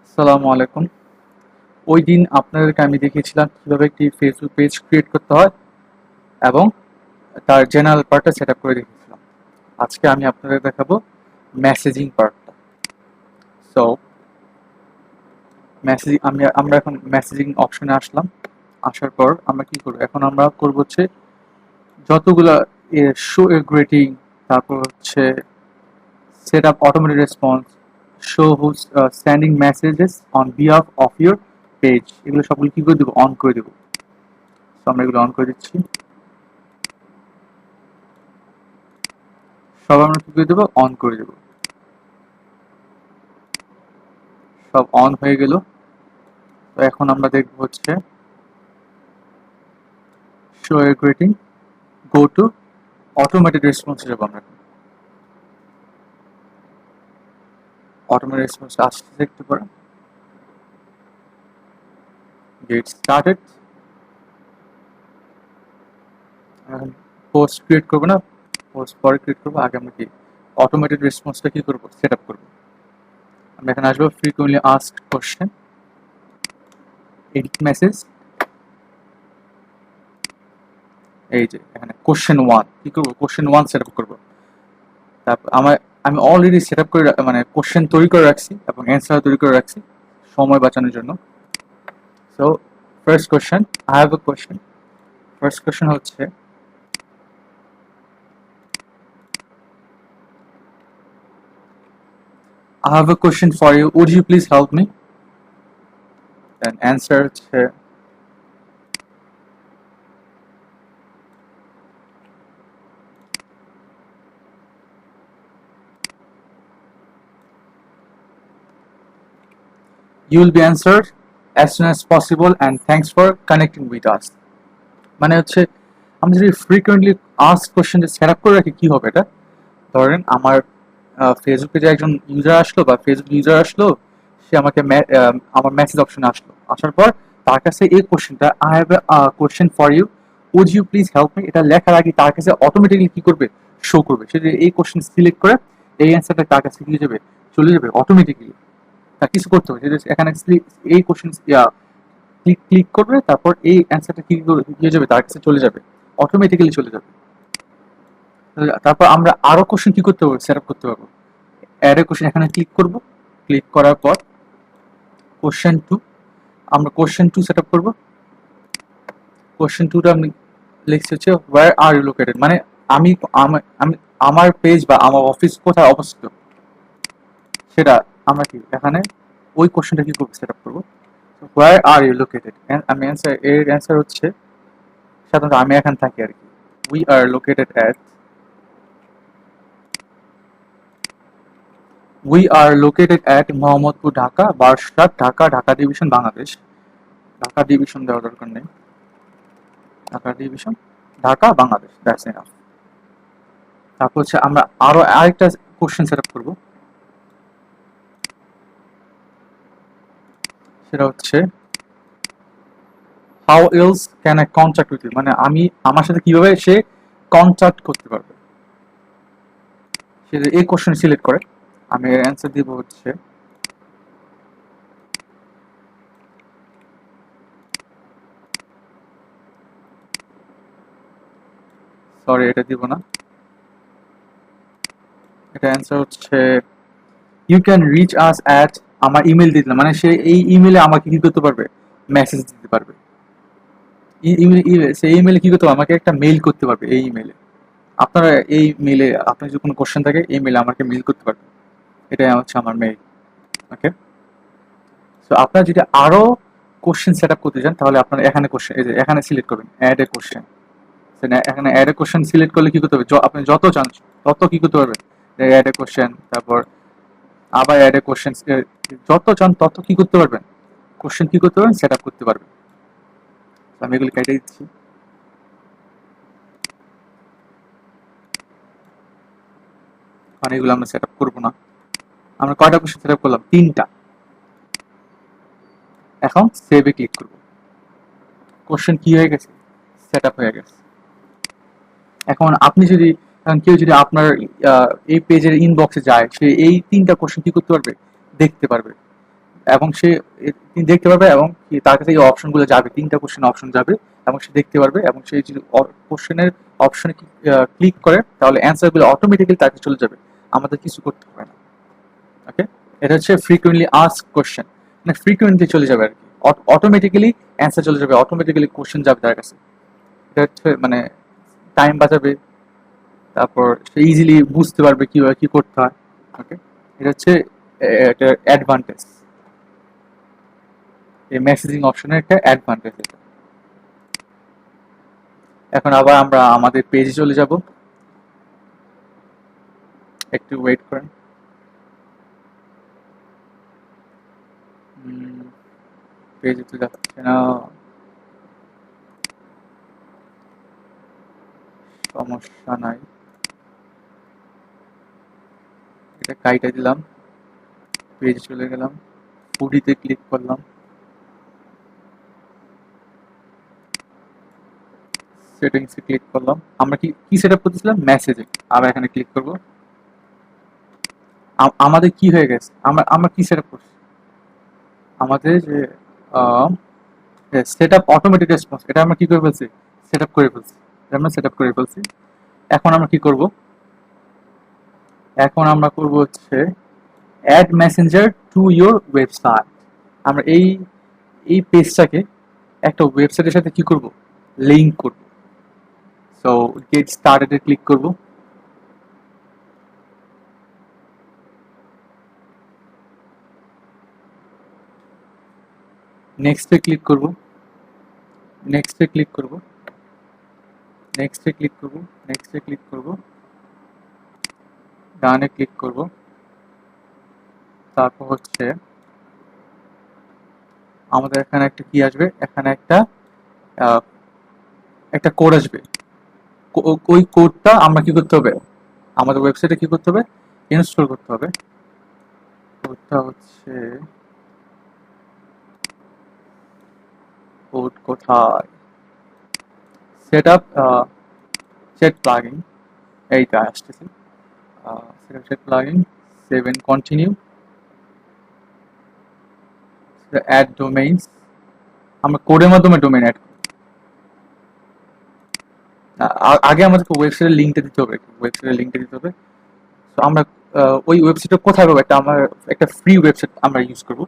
আসসালামু আলাইকুম। ওই দিন আপনাদেরকে আমি দেখিয়েছিলাম কিভাবে একটি ফেসবুক পেজ ক্রিয়েট করতে হয় এবং তার জেনারেল পার্টটা সেট আপ করে দেখিয়েছিলাম। আজকে আমি আপনাদের দেখাবো মেসেজিং পার্টটা। সো মেসেজিং আমরা এখন মেসেজিং অপশনে আসলাম। আসার পর আমরা কি করবো, এখন আমরা করবো হচ্ছে যতগুলা শো গ্রেটিং, তারপর হচ্ছে set up automated response, show who's sending messages on behalf of your page, এগুলো সবগুলো কি করে দেবো, অন করে দেবো। তো আমরা এগুলো অন করে দিচ্ছি। সব আমরা কি করে দেবো, অন করে দেবো। সব অন হয়ে গেল। তো এখন আমরা দেখবো হচ্ছে show a greeting, go to automated রেসপন্সে যাবো আমরা। অটোমেটেড রেসপন্স আসছে একটু পরে, গেট স্টার্টেড। এখন পোস্ট ক্রিয়েট করবো না, পোস্ট পরে ক্রিয়েট করবো। আগে আমরা কি অটোমেটেড রেসপন্সটা কি করবো, সেট আপ করবো। আমরা এখানে আসবো frequently asked question, edit message. এই যে এখানে কোশ্চেন ওয়ান কি করবো, কোশ্চেন ওয়ান সেট আপ করবো। তারপর আমি অলরেডি সেট আপ করে মানে কোশ্চেন তৈরি করে রাখছি এবং অ্যান্সার তৈরি করে রাখছি সময় বাঁচানোর জন্য। So first question, I have a question. First question হচ্ছে, I have a question for you. Would you please help me? Then answer হচ্ছে, you will be answered as soon as possible and thanks for connecting with us. মানে হচ্ছে আমি যদি frequently ask question set up করে রাখি কি হবে, এটা ধরেন আমার ফেসবুকে যে একজন ইউজার আসলো বা ফেসবুক ইউজার আসলো, সে আমাকে আমার মেসেজ অপশনে আসলো। আসার পর তার কাছে এই কোশ্চেনটা, I have a question for you, would you please help me, এটা লেখার আগে তার কাছে অটোমেটিকলি কি করবে, শো করবে। সে যে এই কোশ্চেন সিলেক্ট করে এই অ্যান্সারটা তার কাছে কি যাবে, চলে যাবে অটোমেটিকলি। তার কিছু করতে হবে, এখানে এই কোশ্চেন ক্লিক ক্লিক করবে, তারপর এই অ্যান্সারটা কি হয়ে যাবে, তার কাছে চলে যাবে, অটোমেটিক্যালি চলে যাবে। তারপর আমরা আরো কোশ্চেন কি করতে পারবো, সেট আপ করতে পারবো। অ্যাড এ কোশ্চেন এখানে ক্লিক করব, ক্লিক করার পর কোশ্চেন টু, আমরা কোশ্চেন টু সেট আপ করবো। কোশ্চেন টুটা আমি লিখছি হচ্ছে, ওয়্যার আর ইউ লোকেটেড, মানে আমি আমি আমার পেজ বা আমার অফিস কোথায় অবস্থিত, সেটা আমরা কি এখানে ওই কোশ্চেনটা কি করবো, সেট আপ করবো। ওয়্যার আর ইউ লোকেটেড, আমি অ্যান্সার, এর অ্যান্সার হচ্ছে সাধারণত আমি এখানে থাকি আর কি। We are located at, we are located at Mohammadpur, Dhaka, Barsaat, Dhaka, Dhaka division, Bangladesh. Dhaka division দেওয়ার দরকার নেই, Dhaka division, Dhaka, Bangladesh, that's enough. তারপর হচ্ছে আমরা আরো আরেকটা কোশ্চেন সেট আপ করবো, সেটা হচ্ছে how else can I contact with you, মানে আমি আমার সাথে কিভাবে সে কন্ট্যাক্ট করতে পারবে, সে এই কোশ্চেন সিলেক্ট করে। আমি এর অ্যান্সার দিব হচ্ছে, সরি এটা দিব না, এটা অ্যান্সার হচ্ছে you can reach us at, আমার ইমেল দিতে, মানে সে এই ইমেলে আমাকে কি করতে পারবে, মেসেজ দিতে পারবে। সেই ইমেলে কি করতে পারবে, আমাকে একটা মেইল করতে পারবে এই ইমেলে। আপনারা এই মেইলে আপনার যদি কোনো কোশ্চেন থাকে এই মেইলে আমাকে মেইল করতে পারবেন। এটাই হচ্ছে আমার মেইল। ওকে, সো আপনারা যদি আরো কোশ্চেন সেট আপ করতে চান তাহলে আপনারা এখানে কোশ্চেন, এই যে এখানে সিলেক্ট করবেন অ্যাড এ কোশ্চেন। এখানে অ্যাড এ কোশ্চেন সিলেক্ট করলে কি করতে হবে, আপনি যত চান তত কি করতে পারবেন, অ্যাড এ কোশ্চেন, তারপর আবার অ্যাড এ কোশ্চেন, যত চান তত কি করতে পারবেন, কোশ্চেন কি করতে পারবেন, সেট আপ করতে পারবেন। আমি এগুলো কেটে দিচ্ছি। মানে এগুলো আমরা সেট আপ করবো না। আমরা কয়টা কোশ্চেন সেট আপ করলাম, তিনটা। এখন সেভে ক্লিক করব, কোশ্চেন কি হয়ে গেছে, সেট আপ হয়ে গেছে। এখন আপনি যদি কারণ কেউ যদি আপনার এই পেজের ইনবক্সে যায়, সে এই 3টা কোশ্চেন কি করতে পারবে, দেখতে পারবে, এবং সে দেখতে পারবে, এবং তার কাছে এই অপশনগুলো যাবে, 3টা কোশ্চেন অপশন যাবে, এবং সে দেখতে পারবে, এবং সে যদি কোশ্চেনের অপশনে ক্লিক করে তাহলে অ্যান্সারগুলো অটোমেটিক্যালি তার কাছে চলে যাবে, আমাদের কিছু করতে হবে না। ওকে, এটা হচ্ছে ফ্রিকুয়েন্টলি আস্ক কোশ্চেন, মানে ফ্রিকুয়েন্টলি চলে যাবে আর কি, অটোমেটিক্যালি অ্যান্সার চলে যাবে, অটোমেটিক্যালি কোশ্চেন যাবে তার কাছে। এটা হচ্ছে মানে টাইম বাঁচাবে, তারপর সে ইজিলি বুঝতে পারবে কিভাবে কি করতে হয়। ওকে, এটা হচ্ছে একটা অ্যাডভান্টেজ, এই মেসেজিং অপশনের একটা অ্যাডভান্টেজ এটা। এখন আবার আমরা আমাদের পেজে চলে যাব, একটু ওয়েট করেন। পেজে তো যাচ্ছে না, সমস্যা নাই, এটা কাইটা দিলাম, পেজে চলে গেলাম, ফুডিতে ক্লিক করলাম, সেটিংসে ক্লিক করলাম। আমরা কি সেট আপ করতেছিলাম, মেসেজিং। আবার এখানে ক্লিক করব। আমাদের কি হয়ে গেছে, আমরা কি সেট আপ করছি, আমাদের যে সেট আপ অটোমেটিক রেসপন্স, এটা আমরা কি করে ফেলছি, সেট আপ করে ফেলছি, আমরা সেট আপ করে ফেলছি। এখন আমরা কি করব, এখন আমরা করব হচ্ছে add messenger to your website. আমরা এই পেজটাকে একটা ওয়েবসাইটের সাথে কি করব, লিংক করব। So get started a click করব। নেক্সটে ক্লিক করব, নেক্সটে ক্লিক করব, নেক্সটে ক্লিক করব, নেক্সটে ক্লিক করব, ডানে ক্লিক করব। তারপর হচ্ছে আমাদের এখানে একটা কি আসবে, এখানে একটা কোড আসবে। ওই কোডটা আমরা কি করতে হবে, আমাদের ওয়েবসাইটে কি করতে হবে, ইনস্টল করতে হবে। কোডটা হচ্ছে, কোড কোথায়, সেটআপ সেট প্লাগইন, এইটা আসতেছে, setup set plugin, save and continue, add domains. আমরা কোডের মাধ্যমে ডোমেইন অ্যাড, আগে আমাদেরকে ওয়েবসাইটের লিঙ্কটা দিতে হবে, ওয়েবসাইটের লিঙ্কটা দিতে হবে। তো আমরা ওই ওয়েবসাইটটা কোথায় পাবো, একটা ফ্রি ওয়েবসাইট আমরা ইউজ করবো।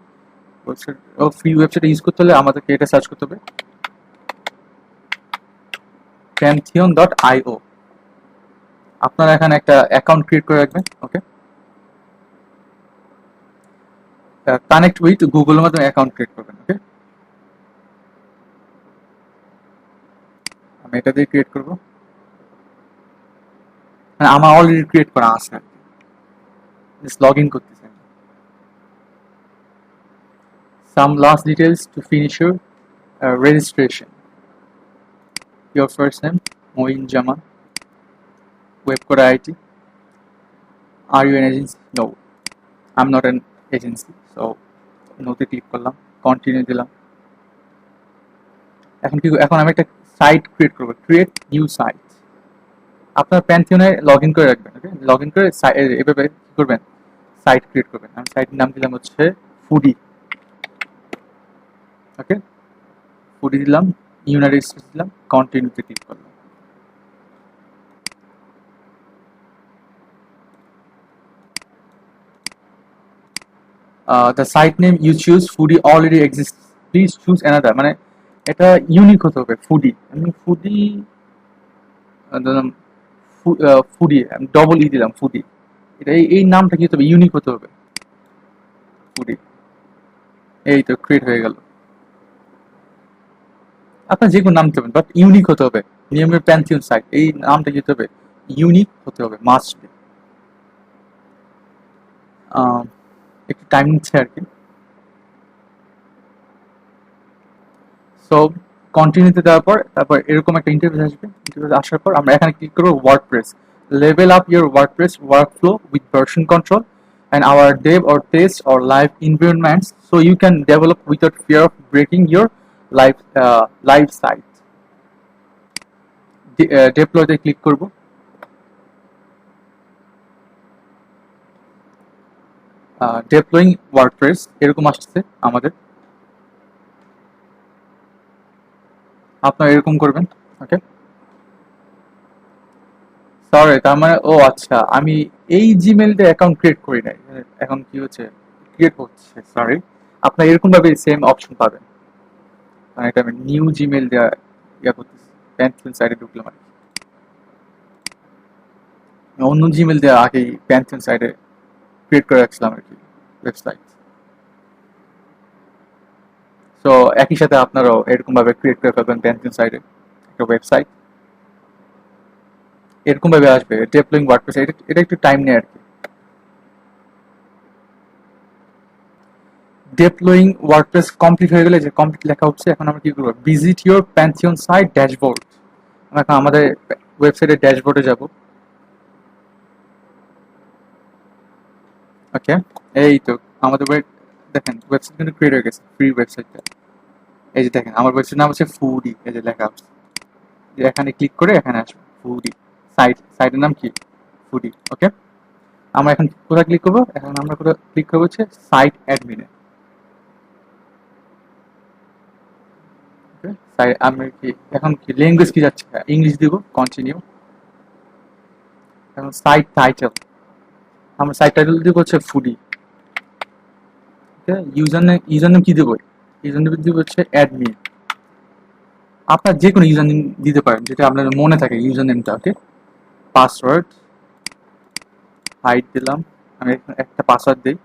ওয়েবসাইট, ফ্রি ওয়েবসাইট ইউজ করতে হলে আমাদেরকে এটা সার্চ করতে হবে, pantheon.io। আপনারা এখানে একটা অ্যাকাউন্ট ক্রিয়েট করে রাখবেন। ওকে, কানেক্ট উইথ গুগলের মাধ্যমে অ্যাকাউন্ট ক্রিয়েট করবেন। ওকে, আমি এটা দিয়ে ক্রিয়েট করবো, আমার অলরেডি ক্রিয়েট করা আছে, জাস্ট লগ ইন করতেছি। Some last details to finish your registration. Your first name, Moin Jaman. Web code ID. Are you an agency? No, I'm not an agency. So, no te click করলাম, continue দিলাম। এখন আমি একটা site create করব, create new site. আপনার প্যান্থিয়নে log in করে রাখবেন। ওকে, log in করে এভাবে কি করবেন, সাইট ক্রিয়েট করবেন। আমি সাইটের নাম দিলাম হচ্ছে ফুডি। ওকে, ফুডি দিলাম, ইউনাইটেড স্টেটস দিলাম, কন্টিনিউতে ক্লিক করলাম। The site name you choose, foodie already exists, please choose another। মানে এটা ইউনিক হতে হবে, ফুডি। আমি ফুডি দিলাম, ফুডি ডবল ই দিলাম, ফুডি। এটা এই নামটা কি হতে হবে, ইউনিক হতে হবে, ফুডি। এই তো ক্রিয়েট হয়ে গেল। আপনার যে কোনো নাম দিতে পারেন, বাট ইউনিক হতে হবে। নিয়মের প্যান্থিয়ন সাইট, এই নামটা কি হতে হবে, ইউনিক হতে হবে, মাস্ট বি। একটু টাইম নিচ্ছে আর কি। সো কন্টিনিউতে দেওয়ার পর তারপর এরকম একটা ইন্টারভিউ আসবে। ইন্টারভিউ আসার পর আমরা এখানে ক্লিক করবো WordPress, level up your WordPress workflow with version control and our dev or test or live environments so you can develop without fear of breaking your live site. Deploy তে click করব। ডেপ্লয়িং WordPress এরকম আসছে আমাদের, আপনারা এরকম করবেন। ওকে, sorry, তার মানে ও আচ্ছা, আমি এই জিমেল দিয়ে অ্যাকাউন্ট ক্রিয়েট করি নাই, এখন কি হচ্ছে, ক্রিয়েট হচ্ছে, সরি। আপনার এরকম ভাবে সেম অপশন পাবেন, কারণ এটা আমি নিউ জিমেল দেওয়া ইয়া করতেছি, প্যান্থিয়ন সাইটে ঢুকলাম আর কি। আমি অন্য জিমেল দেওয়া আগেই প্যান্থিয়ন সাইটে ক্রিয়েট করে রাখছিলাম আর কি ওয়েবসাইট। সো একই সাথে আপনারাও এরকম ভাবে ক্রিয়েট করে ফেলবেন প্যান্থিয়ন সাইটে একটা ওয়েবসাইট, এরকম ভাবে আসবে ডেপ্লয়িং ওয়ার্ডপ্রেস। এটা একটু টাইম নেয় আর কি। ডেপ্লয়িং ওয়ার্ডপ্রেস কমপ্লিট হয়ে গেলে, যে কমপ্লিট লেখা হচ্ছে, এখন আমরা কি করবো, visit your Pantheon site dashboard. আমরা এখন আমাদের ওয়েবসাইটের ড্যাশবোর্ডে যাব। ওকে, এই তো আমাদের দেখেন ওয়েবসাইট কিন্তু ক্রিয়েট হয়ে গেছে, ফ্রি ওয়েবসাইটটা। এই যে দেখেন আমার ওয়েবসাইট নাম হচ্ছে ফুডি, এই যে লেখা আছে, যে এখানে ক্লিক করে এখানে আসবে ফুডি সাইটের নাম কি, ফুডি। ওকে, আমরা এখন কোথায় ক্লিক করবো, এখন আমরা কোথায় ক্লিক করবো হচ্ছে সাইট অ্যাডমিনে। আমি কি এখন কি ল্যাঙ্গুয়েজ কি যাচ্ছে, ইংলিশ দিব, কন্টিনিউ। এখন সাইট টাইটেল, আমরা সাইট টাইটেল দিব হচ্ছে ফুডি। ওকে, ইউজার নেম কি দেবো, ইউজার নেম দিব হচ্ছে অ্যাডমিন। আপনার যে কোনো ইউজার নেম দিতে পারেন যেটা আপনার মনে থাকে ইউজার নেমটা। ওকে, পাসওয়ার্ড হাইড দিলাম, আমি একটা পাসওয়ার্ড দিই,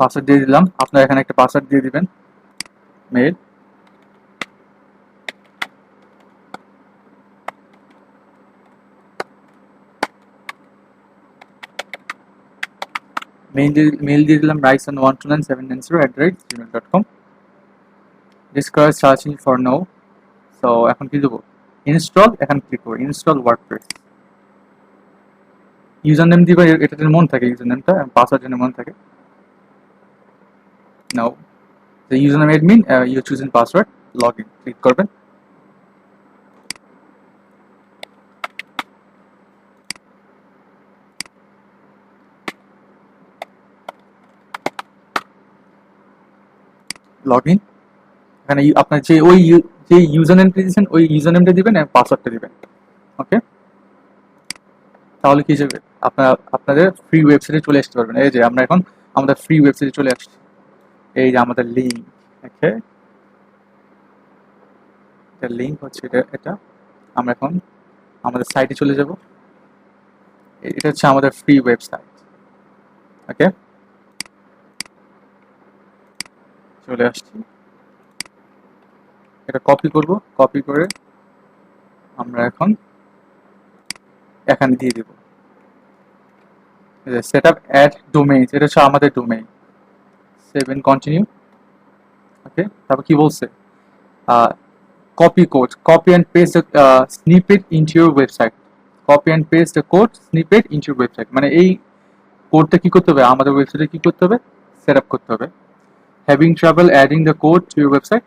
পাসওয়ার্ড দিয়ে দিলাম। আপনার এখানে একটা পাসওয়ার্ড দিয়ে দিবেন, মেল। মেল দিয়ে দিলাম raison129790@gmail.com। Discourage searching for no। So এখন কি দেবো, ইনস্টল, এখানে ক্লিক করবো ইনস্টল ওয়ার্ডপ্রেস। ইউজার নেম দিবা, এটা যেন মনে থাকে ইউজার নেমটা, পাসওয়ার্ড যেন মনে থাকে। নাও the username admin, you choosing password, login click করবেন। লগইন, এখানে আপনার যে যে ইউজার নেমটা দিয়েছেন ওই ইউজার নেমটা দিবেন এবং পাসওয়ার্ডটা দিবেন। ওকে, তাহলে কি যাবে, আপনাদের ফ্রি ওয়েবসাইটে চলে আসতে পারবেন। এই যে আমরা এখন আমাদের ফ্রি ওয়েবসাইটে চলে আসছি, এই যে আমাদের লিঙ্ক। ওকে, লিঙ্ক হচ্ছে এটা আমরা এখন আমাদের সাইটে চলে যাব। এটা হচ্ছে আমাদের ফ্রি ওয়েবসাইট। ওকে, চলে আসছি, এটা কপি করব, কপি করে আমরা এখন এখানে দিয়ে দিব সেট আপ অ্যাড ডোমেইন, এটা হচ্ছে আমাদের ডোমেইন। 7 কন্টিনিউ। ওকে, তারপর কি বলছে, copy and paste the snippet into your website, copy and paste the code snippet into your website। মানে এই কোডটা কি করতে হবে, আমাদের ওয়েবসাইটে কি করতে হবে, সেট আপ করতে হবে। Having trouble adding the code to your website?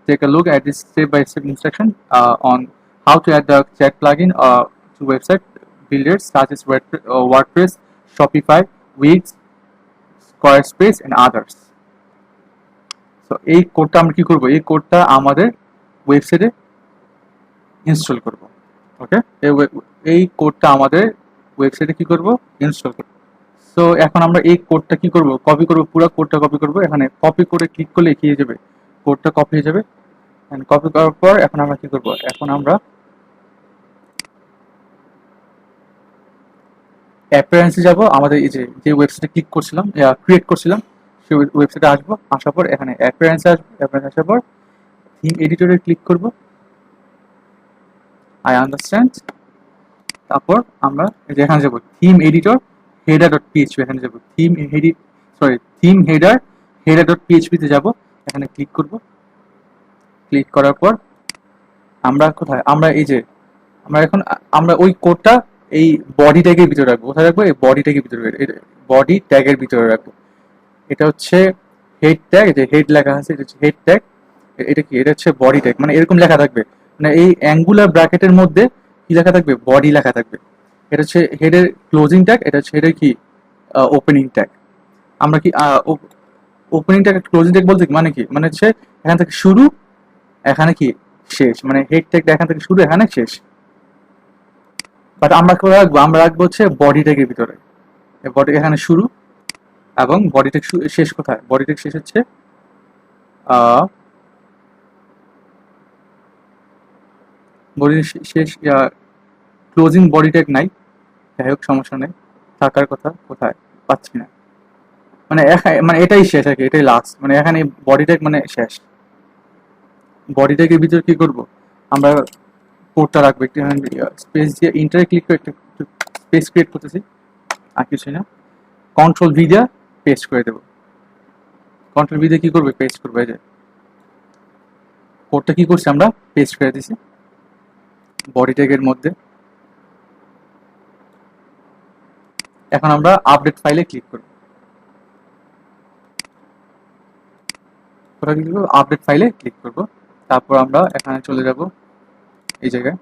Take a look at this step-by-step instruction on how to add the chat plugin to website builders such as WordPress, Shopify, Wix, Squarespace and others. So এই কোডটা আমরা কি করব, এই কোডটা আমাদের ওয়েবসাইটে install করব। ওকে, এই কোডটা আমাদের ওয়েবসাইটে কি করব, ইনস্টল করব। সো এখন আমরা এই কোডটা কি করব, কপি করব, পুরো কোডটা কপি করব। এখানে কপি করে ক্লিক করলে কি হয়ে যাবে, কোডটা কপি হয়ে যাবে। এন্ড কপি করার পর এখন আমরা কি করব, এখন আমরা অ্যাপিয়ারেন্সে যাব। আমাদের এই যে ওয়েবসাইটে ক্লিক করছিলাম, ক্রিয়েট করছিলাম, সেই ওয়েবসাইটে আসবো। আসার পর এখানে অ্যাপিয়ারেন্সে আসবো, অ্যাপিয়ারেন্স আসার পর থিম এডিটরে ক্লিক করব, আই আন্ডারস্ট্যান্ড। তারপর আমরা এখানে যাব থিম এডিটর header.php, এখানে যাব থিম header.php তে যাব। এখানে ক্লিক করব, ক্লিক করার পর আমরা কোথায়, আমরা এই যে আমরা ওই কোডটা এই বডি ট্যাগের ভিতরে রাখবো। কোথায় রাখবো, এই বডি ট্যাগের ভিতরে, বডি ট্যাগের ভিতরে রাখবো। এটা হচ্ছে হেড ট্যাগ, যে হেড লেখা আছে এটা হচ্ছে হেড ট্যাগ। এটা কি, এটা হচ্ছে বডি ট্যাগ, মানে এরকম লেখা থাকবে, মানে এই অ্যাঙ্গুলার ব্র্যাকেটের মধ্যে কি লেখা থাকবে, বডি লেখা থাকবে। এটা হচ্ছে হেডের ক্লোজিং ট্যাগ, এটা হচ্ছে হেডের কি ওপেনিং ট্যাগ। আমরা কি ওপেনিং ট্যাগ ক্লোজিং ট্যাগ বলতে মানে কি, মানে হচ্ছে এখান থেকে শুরু, এখানে কি শেষ, মানে হেড ট্যাগটা এখান থেকে শুরু, এখানে শেষ। বাট আমরা কি রাখবো, আমরা রাখবো হচ্ছে বডি ট্যাগের ভিতরে। বডি এখানে শুরু এবং বডি ট্যাগ শেষ কোথায়, বডি ট্যাগ শেষ হচ্ছে বডি শেষ, ক্লোজিং বডি ট্যাগ নাই, যাই হোক সমস্যা নেই, থাকার কথা কোথায় পাচ্ছি না, মানে মানে এটাই শেষ আর কি, এটাই লাস্ট, মানে এখানে বডি ট্যাগ মানে শেষ। বডি ট্যাগের ভিতরে কি করব, আমরা কোডটা রাখবো একটু, স্পেস দিয়ে ইন্টারে ক্লিক করে একটু স্পেস ক্রিয়েট করতেছি, আর কিছুই না। কন্ট্রোল ভি দিয়ে পেস্ট করে দেবো, কন্ট্রোল ভি দিয়ে কি করবে, পেস্ট করবো। এই যে কোডটা কি করছি আমরা, পেস্ট করে দিছি বডি ট্যাগের মধ্যে। এখন আমরা আপডেট ফাইলে ক্লিক করব, কোথায় ক্লিক করবো, আপডেট ফাইলে ক্লিক করব। তারপর আমরা এখানে চলে যাব এই জায়গায়,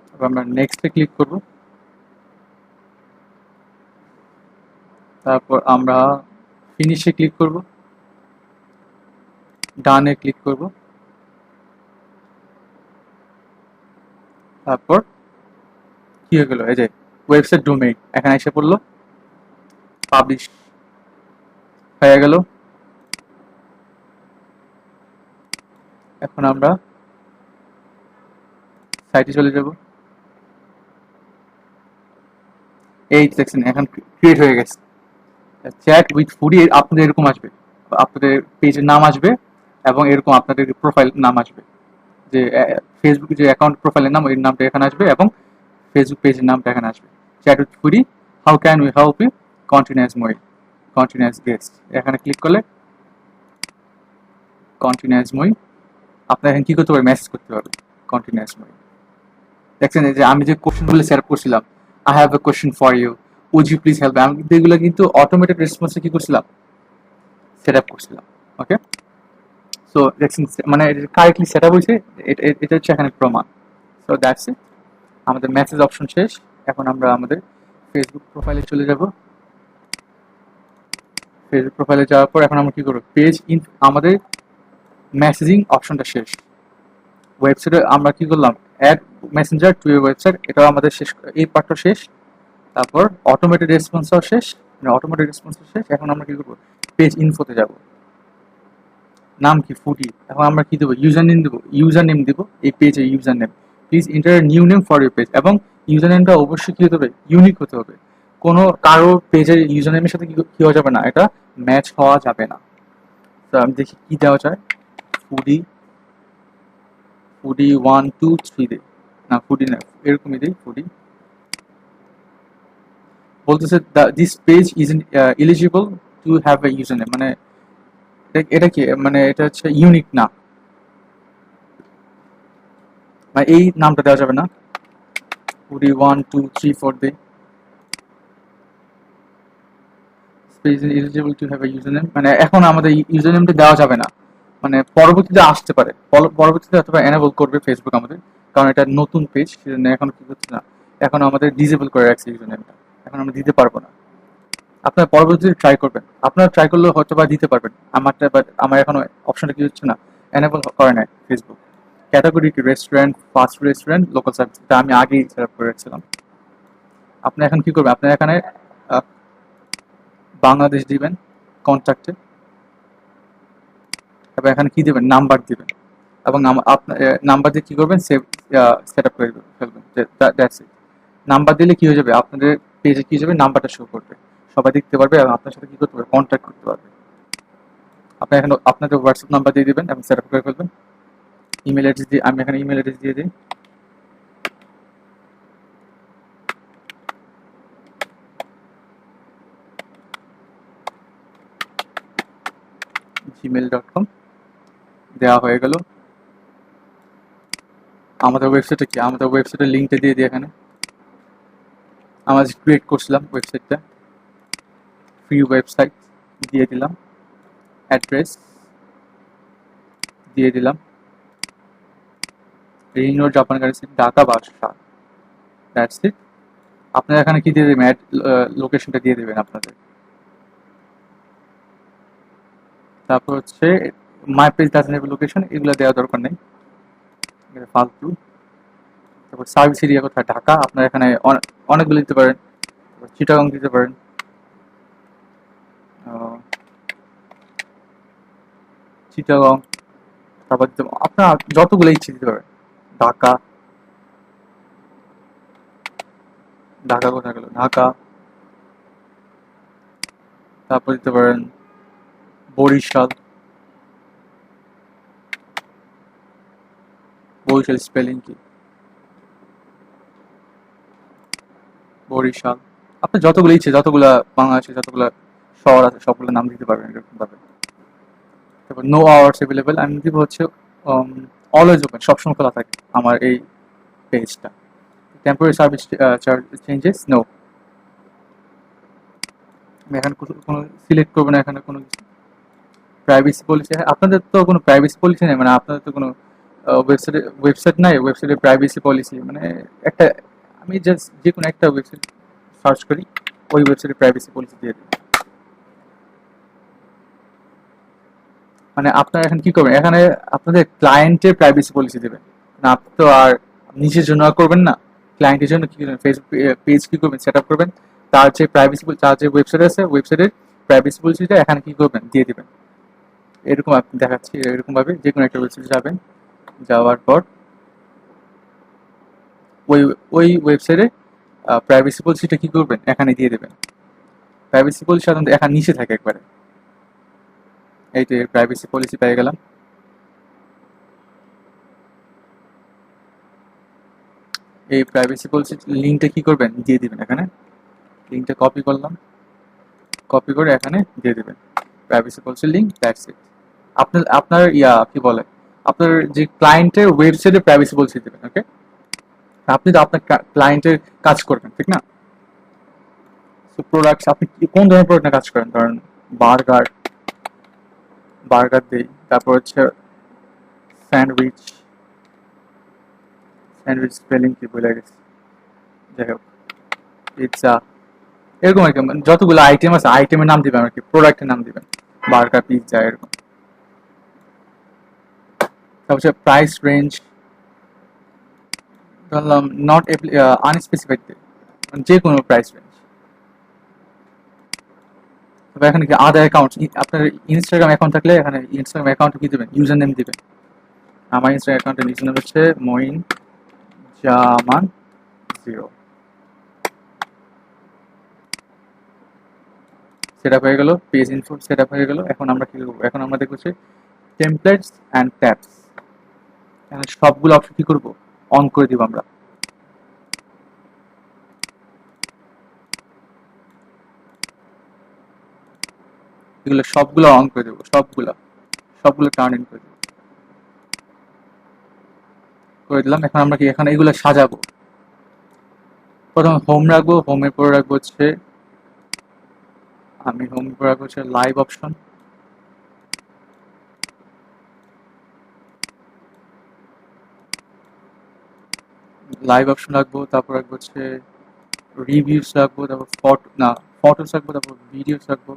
তারপর আমরা নেক্সটে ক্লিক করব, তারপর আমরা ফিনিশে ক্লিক করব, ডানে ক্লিক করব, তারপর কি হয়ে গেল, এই যে ওয়েবসাইট ডোমেইন এখানে এসে পড়লো, পাবলিশ হয়ে গেল। এখন আমরা সাইটে চলে যাব, এই দেখছেন এখন ক্রিয়েট হয়ে গেছে চ্যাট উইথ ফুডি। আপনাদের এরকম আসবে, আপনাদের পেজের নাম আসবে এবং এরকম আপনাদের প্রোফাইল নাম আসবে, যে ফেসবুকে যে অ্যাকাউন্ট প্রোফাইলের নাম, ওই নামটা এখানে আসবে এবং ফেসবুক পেজের নামটা এখানে আসবে, chat with Foodie, how can we help you, continue as মই, কন্টিনিউয়াস গেস্ট। এখানে ক্লিক করলে কন্টিনিউয়াস মই, আপনার এখানে কি করতে পারবে, মেসেজ করতে পারবে কন্টিনিউয়াস মই। দেখছেন এই যে আমি যে কোশ্চেনগুলো সেট করছিলাম, I have a question for you, would you please help, আমি কিন্তু এগুলো কিন্তু অটোমেটেড রেসপন্সে কি করছিলাম, সেট আপ করছিলাম। ওকে, সো দেখছেন মানে কারেক্টলি সেট আপ হয়েছে, এটা হচ্ছে এখানে প্রমাণ। সো দ্যাটস ইট, আমাদের মেসেজ অপশন শেষ। এখন আমরা আমাদের ফেসবুক প্রোফাইলে চলে যাব, ফেসবুক প্রোফাইলে যাওয়ার পর এখন আমরা কি করবো, পেজ ইন, আমাদের মেসেজিং অপশনটা শেষ। ওয়েবসাইটে আমরা কি করলাম, add messenger to a website, এটাও আমাদের শেষ, এই পার্টটা শেষ। তারপর অটোমেটেড রেসপন্সও শেষ, মানে অটোমেটেড রেসপন্সও শেষ। এখন আমরা কি করবো, পেজ ইনফোতে যাব, নাম কি ফুডি, এখন আমরা কি দেবো, ইউজার নেম দেবো, ইউজার নেম দেবো এই পেজের user name, please enter new name for your page, এবং ইউজার নেমটা অবশ্যই কি হতে হবে, ইউনিক হতে হবে, কোনো কারো পেজের ইউজার নেমের সাথে কি হওয়া যাবে না, এটা ম্যাচ হওয়া যাবে না। তো আমি দেখি কি দেওয়া যায়, ফুডি, ফুডি 1 2 3 দে, না ফুডি না, এরকমই দিই ফুডি। বলতেছে this page is eligible to have a user name, মানে এটা কি, মানে এটা হচ্ছে ইউনিক না, মানে এই নামটা দেওয়া যাবে না। ফুডি 1 2 3 4 দে, page is eligible to have a user name, মানে এখন আমাদের ইউজার নেমটা দেওয়া যাবে না, মানে পরবর্তীতে আসতে পারে, পরবর্তীতে অথবা এনেবল করবে ফেসবুক আমাদের, কারণ এটা নতুন পেজ, সেজন্য এখন কি করছে না, এখন আমাদের ডিসেবল করে রাখছে ইউজার নেমটা, এখন আমরা দিতে পারবো না। আপনারা পরবর্তীতে ট্রাই করবেন, আপনারা ট্রাই করলে হয়তো বা দিতে পারবেন, আমারটা বাট আমার এখনো অপশনটা কি হচ্ছে না, এনেবল করে নাই ফেসবুক। ক্যাটাগরি কি, restaurant, fast food restaurant, local service, এটা আমি আগেই সেট আপ করে রাখছিলাম। আপনি এখন কি করবেন, আপনার এখানে আহ, বাংলাদেশ দিবেন কন্ট্যাক্টে, এবং এখানে কি দিবেন, নাম্বার দিবেন, এবং আপনার নাম্বার দিয়ে কি করবেন, সেট আপ করে ফেলবেন, দ্যাটস ইট। নাম্বার দিলে কি হয়ে যাবে, আপনাদের পেজে কি যাবে, নাম্বারটা শো করবে, সবাই দেখতে পারবে এবং আপনার সাথে কি করতে পারবে, কন্ট্যাক্ট করতে পারবে। আপনি এখানে আপনাদের হোয়াটসঅ্যাপ নাম্বার দিয়ে দিবেন এবং সেট আপ করে ফেলবেন। ইমেল অ্যাড্রেস দিয়ে, আমি এখানে ইমেল অ্যাড্রেস দিয়ে দিই, gmail.com, দেওয়া হয়ে গেল। আমাদের ওয়েবসাইটে কি, আমাদের ওয়েবসাইটের লিঙ্কটা দিয়ে দিই এখানে, আমরা ক্রিয়েট করছিলাম ওয়েবসাইটটা, ফ্রি ওয়েবসাইট দিয়ে দিলাম, অ্যাড্রেস দিয়ে দিলাম, ring road, Japan gardens, Dhaka 1207, that's it. আপনারা এখানে কি দিয়ে দেবেন, অ্যাড লোকেশনটা দিয়ে দেবেন আপনাদের। তারপর হচ্ছে my page doesn't have location, এগুলো দেওয়া দরকার নেই, এটা ফালতু। তারপর সার্ভিস এরিয়া কোথায়, ঢাকা, আপনারা এখানে অনেকগুলো দিতে পারেন। তারপর চিটাগং দিতে পারেন, চিটাগং। তারপর দিতে আপনার যতগুলো ইচ্ছে দিতে পারেন। ঢাকা, ঢাকা কোথায় গেল, ঢাকা। তারপর দিতে পারেন বরিশাল, বরিশাল স্পেলিং কি, বরিশাল। আপনি যতগুলো ইচ্ছে, যতগুলা বাংলাদেশে যতগুলা শহর আছে সবগুলো নাম দিতে পারবেন এরকম ভাবে। তারপর নো আওয়ার্স অ্যাভেলেবেল, আমি দিব হচ্ছে অলওয়েজ ওপেন, সবসময় খোলা থাকে আমার এই পেজটা। Temporary service charge changes no, আমি এখানে কোনো সিলেক্ট করবো না এখানে কোনো কিছু। প্রাইভেসি পলিসি, আপনাদের তো কোনো প্রাইভেসি পলিসি নেই, মানে আপনাদের তো কোনো ওয়েবসাইট নাই, ওয়েবসাইটের প্রাইভেসি পলিসি মানে একটা, আমি জাস্ট যে কোনো একটা ওয়েবসাইট সার্চ করি, ওই ওয়েবসাইটের প্রাইভেসি পলিসি দিয়ে দিই। মানে আপনারা এখন কি করবেন, এখানে আপনাদের ক্লায়েন্টের প্রাইভেসি পলিসি দেবেন না, আপনি তো আর নিজের জন্য আর করবেন না, ক্লায়েন্টের জন্য কি করবেন, ফেসবুক পেজ কি করবেন, সেট আপ করবেন, তার যে প্রাইভেসি, তার যে ওয়েবসাইট আছে ওয়েবসাইটের প্রাইভেসি পলিসিটা এখানে কি করবেন দিয়ে দিবেন। এরকম আপনি দেখাচ্ছি, এরকম ভাবে যে কোনো একটা ওয়েবসাইটে যাবেন, যাওয়ার পর ওই ওই ওয়েবসাইটে প্রাইভেসি পলিসিটা কি করবেন এখানে দিয়ে দেবেন। প্রাইভেসি পলিসি সাধারণত এখানে নিচে থাকে একবারে, এই তো প্রাইভেসি পলিসি পেয়ে গেলাম। এই প্রাইভেসি পলিসি লিঙ্কটা কি করবেন দিয়ে দিবেন এখানে, লিঙ্কটা কপি করলাম, কপি করে এখানে দিয়ে দিবেন privacy policy link, that's it. আপনার আপনার কি বলে, আপনার যে ক্লায়েন্টের ওয়েবসাইটে প্রাইভেসি পলিসি দিবেন, ওকে। আপনি তো আপনার ক্লায়েন্টের কাজ করবেন, ঠিক না। সো প্রোডাক্টস, আপনি কোন ধরনের প্রোডাক্ট কাজ করেন, ধরেন বার্গার, বার্গার দিই, তারপর হচ্ছে স্যান্ডউইচ, স্যান্ডউইচ স্পেলিং কি বলে গেছে, যাই হোক, পিৎজা, এরকম আর কি, যতগুলো আইটেম আছে আইটেমের নাম দিবেন আর কি, প্রোডাক্টের নাম দিবেন, বার্গার, পিৎজা, এরকম। তারপর হচ্ছে প্রাইস রেঞ্জ, ধরলাম নট আনস্পেসিফাইড, যে কোনো প্রাইস রেঞ্জ। তবে এখানে কি আদার অ্যাকাউন্ট, আপনার ইনস্টাগ্রাম অ্যাকাউন্ট থাকলে এখানে ইনস্টাগ্রাম অ্যাকাউন্টে কি দেবেন, ইউজার নেম দিবেন। আমার ইনস্টাগ্রাম অ্যাকাউন্টের ইউজার নেম হচ্ছে মঈন জামান 0। সেট আপ হয়ে গেল, পেজ ইনফো সেট আপ হয়ে গেল। এখন আমরা কি করবো, এখন আমরা দেখবো হচ্ছে টেমপ্লেটস অ্যান্ড ট্যাবস, এখানে সবগুলো অপশন কি করবো অন করে দিব আমরা। এগুলো সবগুলো অন করে দেবো, সবগুলো সবগুলো টার্ন ইন করে দেবো, করে দিলাম। এখন আমরা কি এখানে এগুলো সাজাবো, প্রথম হোম রাখবো, হোমের পরে রাখবো হচ্ছে, আমি হোমের পরে রাখবো হচ্ছে লাইভ অপশন, লাইভ অপশন রাখবো, তারপর রাখবো হচ্ছে রিভিউস রাখবো, তারপর ফটোস রাখবো, তারপর ভিডিওস রাখবো,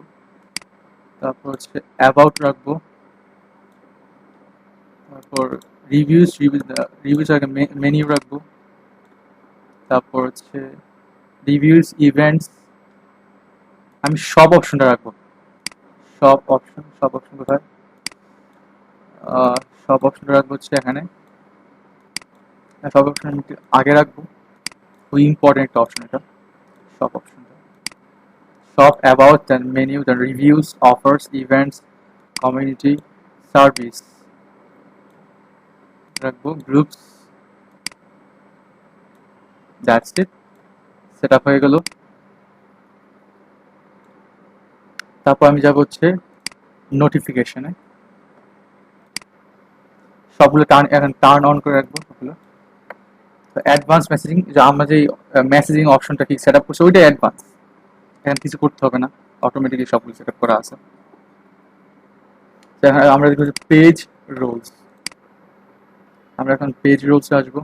তারপর হচ্ছে অ্যাবাউট রাখবো, তারপর রিভিউস আগে মেনিউ রাখবো, তারপর হচ্ছে রিভিউস ইভেন্টস, আমি সব অপশনটা রাখবো, সব অপশন কোথায়, সব অপশনটা রাখবো হচ্ছে এখানে, সব অপশন আমি আগে রাখবো, খুবই ইম্পর্টেন্ট একটা অপশন এটা, সব অপশনটা, সব about, then menu, then reviews, offers, events, community, service রাখবো, groups, that's it, set up হয়ে গেল। তারপর আমি যাব হচ্ছে নোটিফিকেশনে, সবগুলো টার্ন অন করে রাখবো সবগুলো। অ্যাডভান্স মেসেজিং, যে আমরা যে মেসেজিং অপশনটা ঠিক সেট আপ করছি ওইটাই অ্যাডভান্স, এখানে কিছু করতে হবে না, অটোমেটিকলি সবগুলো সেট আপ করা আছে। আমরা দেখবো পেজ রোলস, আমরা এখন পেজ রোলসে আসবো,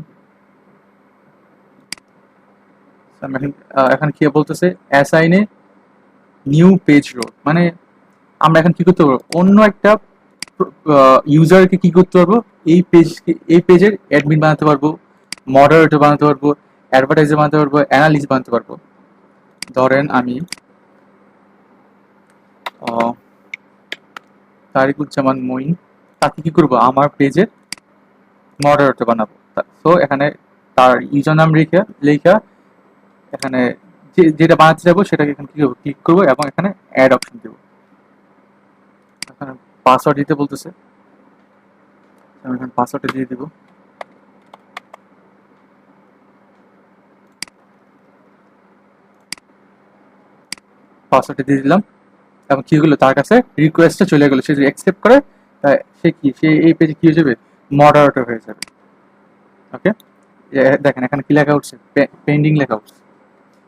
আমি এখন কি বলতেছে assign a new page role, মানে আমরা এখন কি করতে পারবো, অন্য একটা ইউজারকে কি করতে পারবো, এই পেজের অ্যাডমিন বানাতে পারবো, মডারেটর বানাতে পারবো, অ্যাডভার্টাইজার বানাতে পারবো, অ্যানালিস্ট বানাতে পারবো। ধরেন আমি তারিকুজ্জামান মঈন, তাকে কি করবো, আমার পেজের মডারেটর বানাবো। সো এখানে তার ইউজার নাম লেখা এখানে যেটা বানাতে যাবো সেটাকে এখানে কি করবো, ক্লিক করবো এবং এখানে অ্যাড অপশন দেবো। এখানে পাসওয়ার্ড দিতে বলতেছে, আমি এখানে পাসওয়ার্ডটা দিয়ে দিব। পাসওয়ার্ডটা দিয়ে দিলাম এবং কি হলো, তার কাছে রিকোয়েস্টটা চলে গেলো, সে যদি অ্যাকসেপ্ট করে সে এই পেজে কি হয়ে যাবে, মডারেটর হয়ে যাবে। ওকে, দেখেন এখানে কি লেখা উঠছে, পেন্ডিং লেখা উঠছে।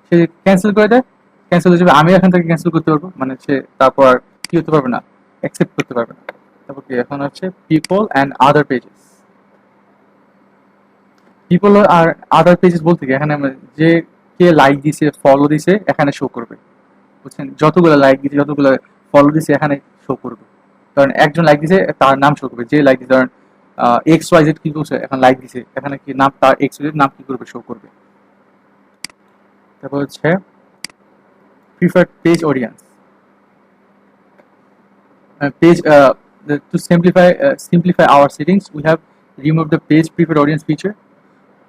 সে ক্যান্সেল করে দেয়, ক্যান্সেল হয়ে যাবে, আমি এখান থেকে ক্যান্সেল করতে পারবো, মানে সে তারপর আর কি হতে পারবে না, অ্যাকসেপ্ট করতে পারবে না। তারপর কি এখন হচ্ছে people and other pages. People আর আদার পেজেস বলতে কি এখানে যে কে লাইক দিছে, ফলো দিছে, এখানে শো করবে, বুঝছেন, যতগুলো লাইক দিছে, যতগুলো ফলো দিছে এখানে শো করবে। কারণ একজন লাইক দিছে তার নাম শো করবে, যে লাইক দিছে, ধরেন এক্স ওয়াই জেড কি করছে, এখন লাইক দিছে, এখানে কি নাম, তার এক্স ওয়াই জেড নাম কি করবে, শো করবে। তারপর হচ্ছে preferred page audience. To simplify our settings, we have removed the page preferred audience feature,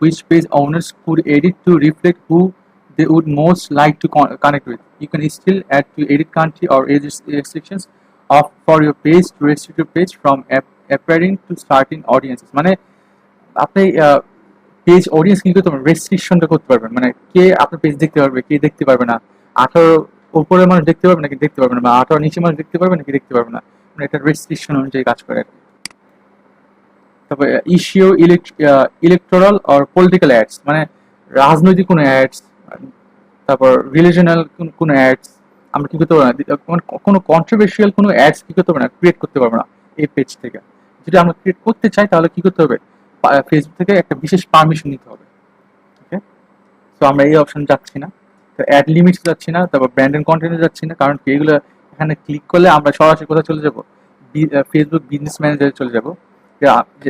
which page owners could edit to reflect who they would most like to connect with. You can still add to edit country or age restrictions of for your page to restrict your page from appearing to certain audiences. মানে আপনি page audience কি করতে পারবেন, রেস্ট্রিকশনটা করতে পারবেন, মানে কে আপনার page দেখতে পারবে, কে দেখতে পারবে না, 18 উপরে মানুষ দেখতে পারবে নাকি দেখতে পারবে না, বা 18 নিচে মানুষ দেখতে পারবে নাকি দেখতে পারবে না, মানে এটা রেস্ট্রিকশন অনুযায়ী কাজ করে। তারপরে ইস্যু ইলেকটোরাল আর পলিটিক্যাল অ্যাডস, মানে রাজনৈতিক কোনো অ্যাডস, তারপর রিলিজনাল কোনো অ্যাডস আমরা কি করতে পারবো না, কোনো কন্ট্রোভার্সিয়াল কোনো অ্যাডস কি করতে পারবো না, ক্রিয়েট করতে পারবো না এই পেজ থেকে। যদি আমরা ক্রিয়েট করতে চাই তাহলে কি করতে হবে, ফেসবুক থেকে একটা বিশেষ পারমিশন নিতে হবে। ওকে, তো আমরা এই অপশন যাচ্ছি না, তো অ্যাড লিমিটস যাচ্ছি না, তারপর ব্র্যান্ড এন্ড কন্টেন্টে যাচ্ছি না, কারণ এইগুলো এখানে ক্লিক করলে আমরা সরাসরি কোথায় চলে যাব, ফেসবুক বিজনেস ম্যানেজারে চলে যাব,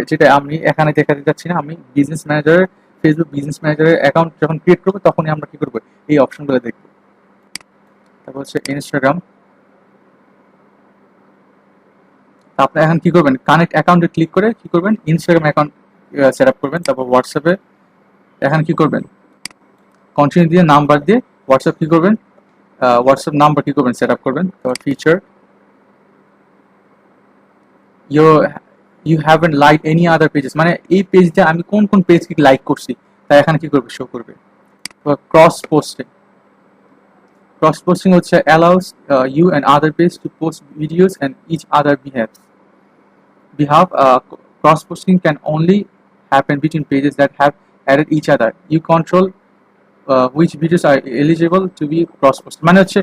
যেটা আমি এখানে দেখাতে যাচ্ছি না। আমি বিজনেস ম্যানেজারের, ফেসবুক বিজনেস ম্যানেজারের অ্যাকাউন্ট যখন ক্রিয়েট করবো তখনই আমরা কি করবো, এই অপশনগুলো দেখবো। তারপর হচ্ছে ইনস্টাগ্রাম, আপনার এখন কি করবেন, কানেক্ট অ্যাকাউন্টে ক্লিক করে কি করবেন, ইনস্টাগ্রাম অ্যাকাউন্ট সেট আপ করবেন। তারপর হোয়াটসঅ্যাপে এখন কি করবেন, কন্টিনিউ দিয়ে নাম্বার দিয়ে হোয়াটসঅ্যাপ কি করবেন, হোয়াটসঅ্যাপ নাম্বার কি করবেন, সেট আপ করবেন। তারপর feature, you haven't like any other pages, মানে এই পেজটা আমি কোন কোন পেজকে লাইক করছি তাই এখানে কি করবে, শো করবে। ক্রস পোস্টিং, ক্রস পোস্টিং হচ্ছে allows you and other page to post videos and each other behalf. Cross posting can only happen between pages that have added each other. You control which videos are eligible to be cross posted, মানে হচ্ছে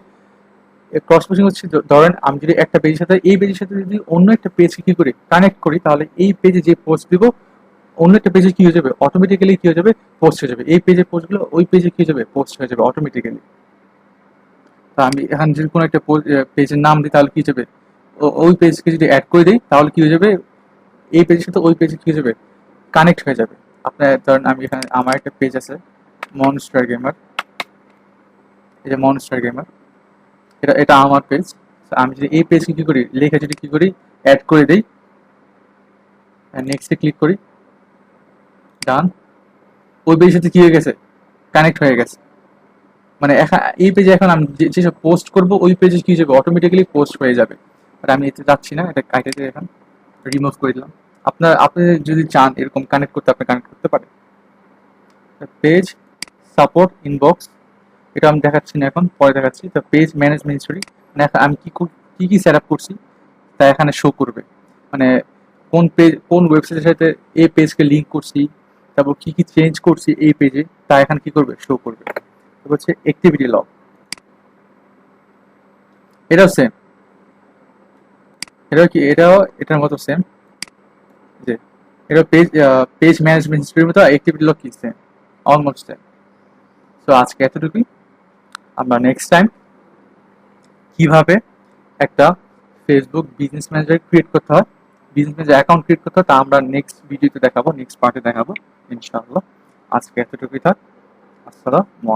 cross posting হচ্ছে ধরেন আমি যদি একটা পেজের সাথে এই পেজের সাথে যদি অন্য একটা পেজকে কি করি, কানেক্ট করি, তাহলে এই পেজে যে পোস্ট দিব অন্য একটা পেজে কি হয়ে যাবে, অটোমেটিক্যালি কি হয়ে যাবে, পোস্ট হয়ে যাবে। এই পেজের পোস্টগুলো ওই পেজে কি হয়ে যাবে, পোস্ট হয়ে যাবে অটোমেটিক্যালি। তা আমি এখন যদি কোনো একটা পেজের নাম দিই তাহলে কি যাবে, ওই পেজকে যদি অ্যাড করে দিই তাহলে কি হয়ে যাবে, এই পেজের সাথে ওই পেজে কি হয়ে যাবে, কানেক্ট হয়ে যাবে। আপনার ধরেন আমি এখানে আমার একটা পেজ আছে মনস্টার গেমার, এই যে মনস্টার গেমার, এটা আমার পেজ। আমি যদি এই পেজকে কি করি, লেখা যদি কি করি, অ্যাড করে দিই, নেক্সটে ক্লিক করি, ডান, ওই পেজের সাথে কি হয়ে গেছে, কানেক্ট হয়ে গেছে। মানে এখন এই পেজে এখন আমি যেসব পোস্ট করবো ওই পেজে কি যাবে, অটোমেটিক্যালি পোস্ট হয়ে যাবে। আর আমি এতে যাচ্ছি না, এটা কাইটে এখন রিমুভ করে দিলাম। আপনি যদি চান এরকম কানেক্ট করতে, আপনি কানেক্ট করতে পারেন। পেজ সাপোর্ট ইনবক্স, এটা আমি দেখাচ্ছি না, এখন পরে দেখাচ্ছি। তো পেজ ম্যানেজমেন্ট হিস্টরি, মানে আমি কি সেট আপ করছি তা এখানে শো করবে, মানে কোন পেজ, কোন ওয়েবসাইটের সাথে এই পেজকে লিঙ্ক করছি, তারপর কি কি চেঞ্জ করছি এই পেজে তা এখানে কি করবে, শো করবে। হচ্ছে অ্যাক্টিভিটি লগ, এটাও সেম, এটাও কি, এটার মতো সেম, যে এটা পেজ ম্যানেজমেন্ট হিস্ট্রির মতো, অ্যাক্টিভিটি লগ কি সেম, অলমোস্ট সেম। তো আজকে এতটুকুই। আমরা নেক্সট টাইম কিভাবে একটা ফেসবুক বিজনেস ম্যানেজার ক্রিয়েট করতে হয়, বিজনেস ম্যানেজার অ্যাকাউন্ট ক্রিয়েট করতে হয়, তা আমরা নেক্সট ভিডিওতে দেখাবো, নেক্সট পার্টে দেখাবো ইনশাআল্লাহ। আজকে এতটুকুই থাক। আসসালামু আলাইকুম।